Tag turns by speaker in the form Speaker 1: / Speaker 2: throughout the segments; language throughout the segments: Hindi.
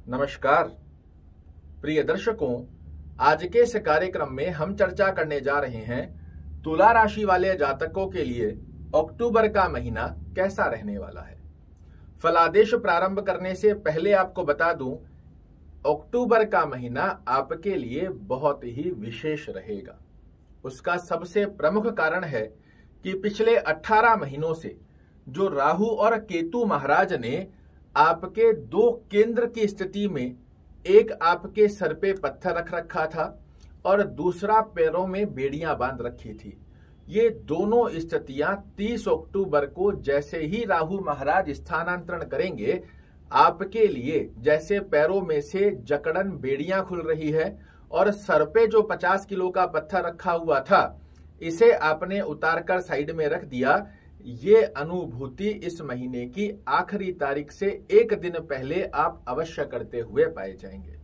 Speaker 1: नमस्कार प्रिय दर्शकों, आज के इस कार्यक्रम में हम चर्चा करने जा रहे हैं तुला राशि वाले जातकों के लिए अक्टूबर का महीना कैसा रहने वाला है। फलादेश प्रारंभ करने से पहले आपको बता दूं, अक्टूबर का महीना आपके लिए बहुत ही विशेष रहेगा। उसका सबसे प्रमुख कारण है कि पिछले 18 महीनों से जो राहु और केतु महाराज ने आपके दो केंद्र की स्थिति में, एक आपके सर पे पत्थर रख रखा था और दूसरा पैरों में बेड़ियां बांध रखी थी। ये दोनों स्थितियां 30 अक्टूबर को जैसे ही राहु महाराज स्थानांतरण करेंगे, आपके लिए जैसे पैरों में से जकड़न बेड़ियां खुल रही है और सर पे जो 50 किलो का पत्थर रखा हुआ था, इसे आपने उतारकर साइड में रख दिया। ये अनुभूति इस महीने की आखिरी तारीख से एक दिन पहले आप अवश्य करते हुए पाए जाएंगे।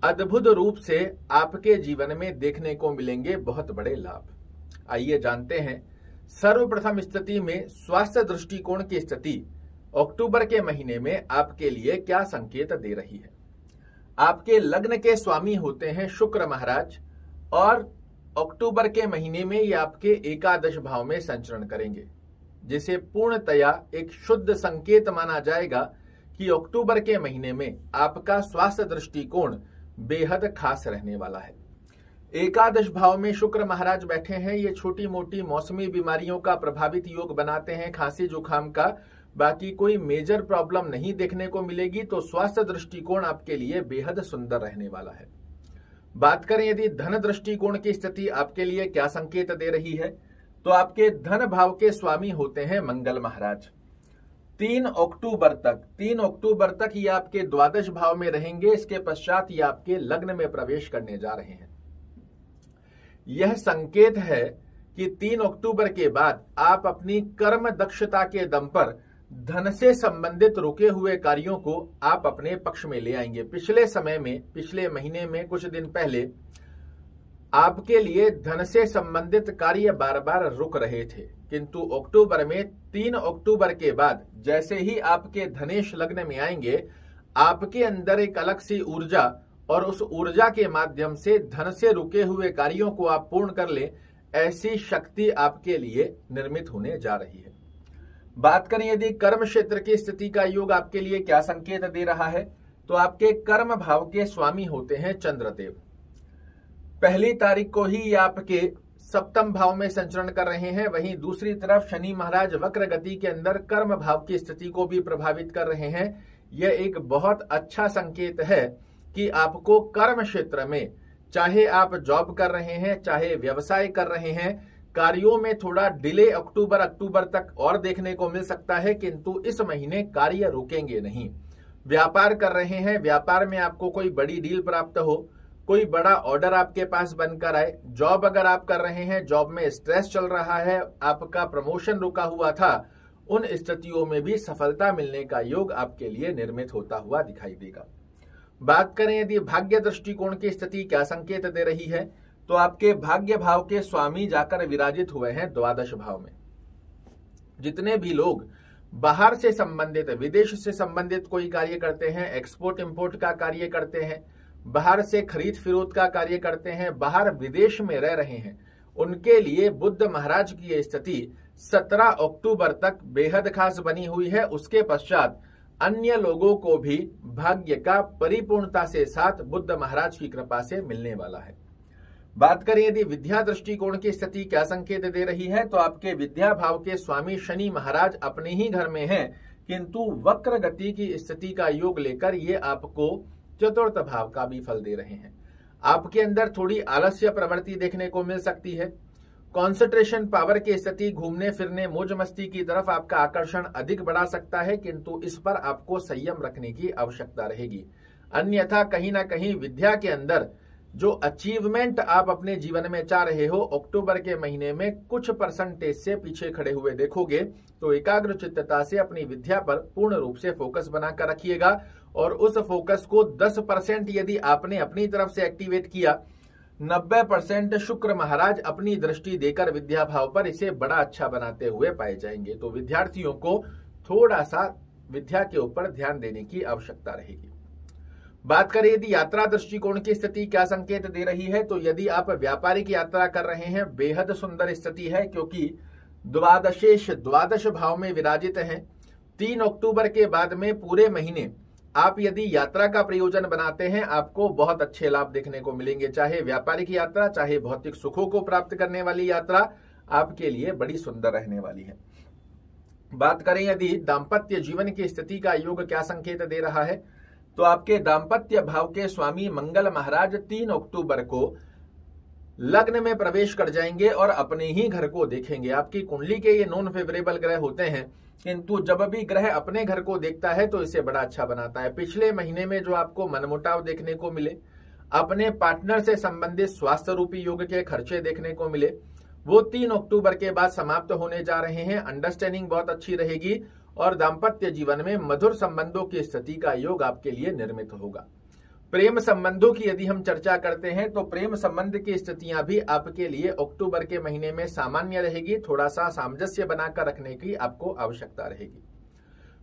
Speaker 1: अद्भुत रूप से आपके जीवन में देखने को मिलेंगे बहुत बड़े लाभ। आइए जानते हैं सर्वप्रथम स्थिति में स्वास्थ्य दृष्टिकोण की स्थिति अक्टूबर के महीने में आपके लिए क्या संकेत दे रही है। आपके लग्न के स्वामी होते हैं शुक्र महाराज और अक्टूबर के महीने में ये आपके एकादश भाव में संचरण करेंगे, जिसे पूर्णतया एक शुद्ध संकेत माना जाएगा कि अक्टूबर के महीने में आपका स्वास्थ्य दृष्टिकोण बेहद खास रहने वाला है। एकादश भाव में शुक्र महाराज बैठे हैं। ये छोटी मोटी मौसमी बीमारियों का प्रभावित योग बनाते हैं, खांसी जुकाम का। बाकी कोई मेजर प्रॉब्लम नहीं देखने को मिलेगी, तो स्वास्थ्य दृष्टिकोण आपके लिए बेहद सुंदर रहने वाला है। बात करें यदि धन दृष्टिकोण की स्थिति आपके लिए क्या संकेत दे रही है, तो आपके धन भाव के स्वामी होते हैं मंगल महाराज। 3 अक्टूबर तक ये आपके द्वादश भाव में रहेंगे। इसके पश्चात ये आपके लग्न में प्रवेश करने जा रहे हैं। यह संकेत है कि 3 अक्टूबर के बाद आप अपनी कर्म दक्षता के दम पर धन से संबंधित रुके हुए कार्यों को आप अपने पक्ष में ले आएंगे। पिछले महीने में कुछ दिन पहले आपके लिए धन से संबंधित कार्य बार बार रुक रहे थे, किंतु अक्टूबर में 3 अक्टूबर के बाद जैसे ही आपके धनेश लग्न में आएंगे, आपके अंदर एक अलग सी ऊर्जा और उस ऊर्जा के माध्यम से धन से रुके हुए कार्यों को आप पूर्ण कर लें, ऐसी शक्ति आपके लिए निर्मित होने जा रही है। बात करें यदि कर्म क्षेत्र की स्थिति का योग आपके लिए क्या संकेत दे रहा है, तो आपके कर्म भाव के स्वामी होते हैं चंद्रदेव। 1 तारीख को ही ये आपके सप्तम भाव में संचरण कर रहे हैं। वहीं दूसरी तरफ शनि महाराज वक्र गति के अंदर कर्म भाव की स्थिति को भी प्रभावित कर रहे हैं। यह एक बहुत अच्छा संकेत है कि आपको कर्म क्षेत्र में, चाहे आप जॉब कर रहे हैं चाहे व्यवसाय कर रहे हैं, कार्यों में थोड़ा डिले अक्टूबर तक और देखने को मिल सकता है, किंतु इस महीने कार्य रुकेंगे नहीं। व्यापार कर रहे हैं, व्यापार में आपको कोई बड़ी डील प्राप्त हो, कोई बड़ा ऑर्डर आपके पास बनकर आए। जॉब अगर आप कर रहे हैं, जॉब में स्ट्रेस चल रहा है, आपका प्रमोशन रुका हुआ था, उन स्थितियों में भी सफलता मिलने का योग आपके लिए निर्मित होता हुआ दिखाई देगा। बात करें यदि भाग्य दृष्टिकोण की स्थिति क्या संकेत दे रही है, तो आपके भाग्य भाव के स्वामी जाकर विराजित हुए हैं द्वादश भाव में। जितने भी लोग बाहर से संबंधित, विदेश से संबंधित कोई कार्य करते हैं, एक्सपोर्ट इंपोर्ट का कार्य करते हैं, बाहर से खरीद फिरोद का कार्य करते हैं, बाहर विदेश में रह रहे हैं, उनके लिए बुध महाराज की यह स्थिति 17 अक्टूबर तक बेहद खास बनी हुई है। उसके पश्चात अन्य लोगों को भी भाग्य का परिपूर्णता से साथ बुध महाराज की कृपा से मिलने वाला है। बात करें यदि विद्या दृष्टिकोण की स्थिति क्या संकेत दे रही है, तो आपके विद्या भाव के स्वामी शनि महाराज अपने ही घर में हैं, किंतु वक्र गति की स्थिति का योग लेकर ये आपको चतुर्थ भाव का भी फल दे रहे हैं। आपके अंदर थोड़ी आलस्य प्रवृत्ति देखने को मिल सकती है। कॉन्सेंट्रेशन पावर की स्थिति, घूमने फिरने मौज मस्ती की तरफ आपका आकर्षण अधिक बढ़ा सकता है, किंतु इस पर आपको संयम रखने की आवश्यकता रहेगी। अन्यथा कहीं ना कहीं विद्या के अंदर जो अचीवमेंट आप अपने जीवन में चाह रहे हो, अक्टूबर के महीने में कुछ परसेंटेज से पीछे खड़े हुए देखोगे। तो एकाग्र चित्तता से अपनी विद्या पर पूर्ण रूप से फोकस बनाकर रखिएगा और उस फोकस को 10% यदि आपने अपनी तरफ से एक्टिवेट किया, 90% शुक्र महाराज अपनी दृष्टि देकर विद्या भाव पर इसे बड़ा अच्छा बनाते हुए पाए जाएंगे। तो विद्यार्थियों को थोड़ा सा विद्या के ऊपर ध्यान देने की आवश्यकता रहेगी। बात करें यदि यात्रा दृष्टिकोण की स्थिति क्या संकेत दे रही है, तो यदि आप व्यापारिक यात्रा कर रहे हैं बेहद सुंदर स्थिति है, क्योंकि द्वादशेश द्वादश भाव में विराजित हैं। 3 अक्टूबर के बाद में पूरे महीने आप यदि यात्रा का प्रयोजन बनाते हैं, आपको बहुत अच्छे लाभ देखने को मिलेंगे। चाहे व्यापारिक यात्रा, चाहे भौतिक सुखों को प्राप्त करने वाली यात्रा आपके लिए बड़ी सुंदर रहने वाली है। बात करें यदि दाम्पत्य जीवन की स्थिति का योग क्या संकेत दे रहा है, तो आपके दाम्पत्य भाव के स्वामी मंगल महाराज 3 अक्टूबर को लग्न में प्रवेश कर जाएंगे और अपने ही घर को देखेंगे। आपकी कुंडली के ये नॉन फेवरेबल ग्रह होते हैं, किंतु जब भी ग्रह अपने घर को देखता है तो इसे बड़ा अच्छा बनाता है। पिछले महीने में जो आपको मनमुटाव देखने को मिले, अपने पार्टनर से संबंधित स्वास्थ्य रूपी योग के खर्चे देखने को मिले, वो 3 अक्टूबर के बाद समाप्त होने जा रहे हैं। अंडरस्टैंडिंग बहुत अच्छी रहेगी और दाम्पत्य जीवन में मधुर संबंधों की स्थिति का योग आपके लिए निर्मित होगा। प्रेम संबंधों की यदि हम चर्चा करते हैं तो प्रेम संबंध की स्थितियां भी आपके लिए अक्टूबर के महीने में सामान्य रहेगी। थोड़ा सा सामंजस्य बनाकर रखने की आपको आवश्यकता रहेगी।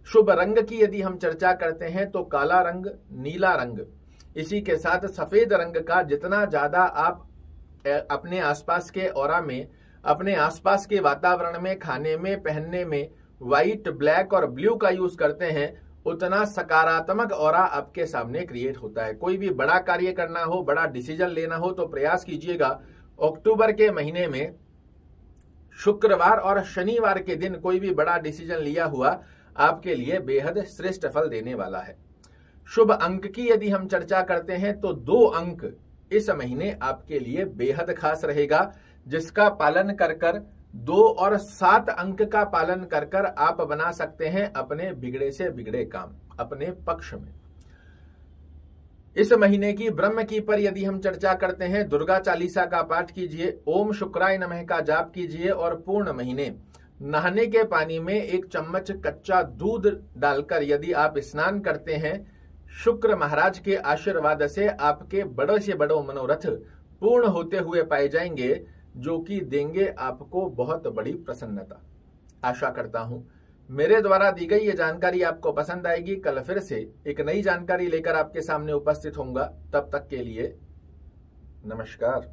Speaker 1: शुभ रंग की यदि हम चर्चा करते हैं तो काला रंग, नीला रंग, इसी के साथ सफेद रंग का जितना ज्यादा आप अपने आसपास के ऑरा में, अपने आसपास के वातावरण में, खाने में, पहनने में व्हाइट, ब्लैक और ब्लू का यूज करते हैं, उतना सकारात्मक ऑरा आपके सामने क्रिएट होता है। कोई भी बड़ा कार्य करना हो, बड़ा डिसीजन लेना हो तो प्रयास कीजिएगा अक्टूबर के महीने में शुक्रवार और शनिवार के दिन कोई भी बड़ा डिसीजन लिया हुआ आपके लिए बेहद श्रेष्ठ फल देने वाला है। शुभ अंक की यदि हम चर्चा करते हैं तो 2 अंक इस महीने आपके लिए बेहद खास रहेगा, जिसका पालन कर 2 और 7 अंक का पालन कर आप बना सकते हैं अपने बिगड़े से बिगड़े काम अपने पक्ष में। इस महीने की ब्रह्म की पर यदि हम चर्चा करते हैं, दुर्गा चालीसा का पाठ कीजिए, ओम शुक्राय नमः का जाप कीजिए और पूर्ण महीने नहाने के पानी में 1 चम्मच कच्चा दूध डालकर यदि आप स्नान करते हैं, शुक्र महाराज के आशीर्वाद से आपके बड़े से बड़ो मनोरथ पूर्ण होते हुए पाए जाएंगे, जो कि देंगे आपको बहुत बड़ी प्रसन्नता। आशा करता हूं मेरे द्वारा दी गई ये जानकारी आपको पसंद आएगी। कल फिर से एक नई जानकारी लेकर आपके सामने उपस्थित होऊंगा। तब तक के लिए नमस्कार।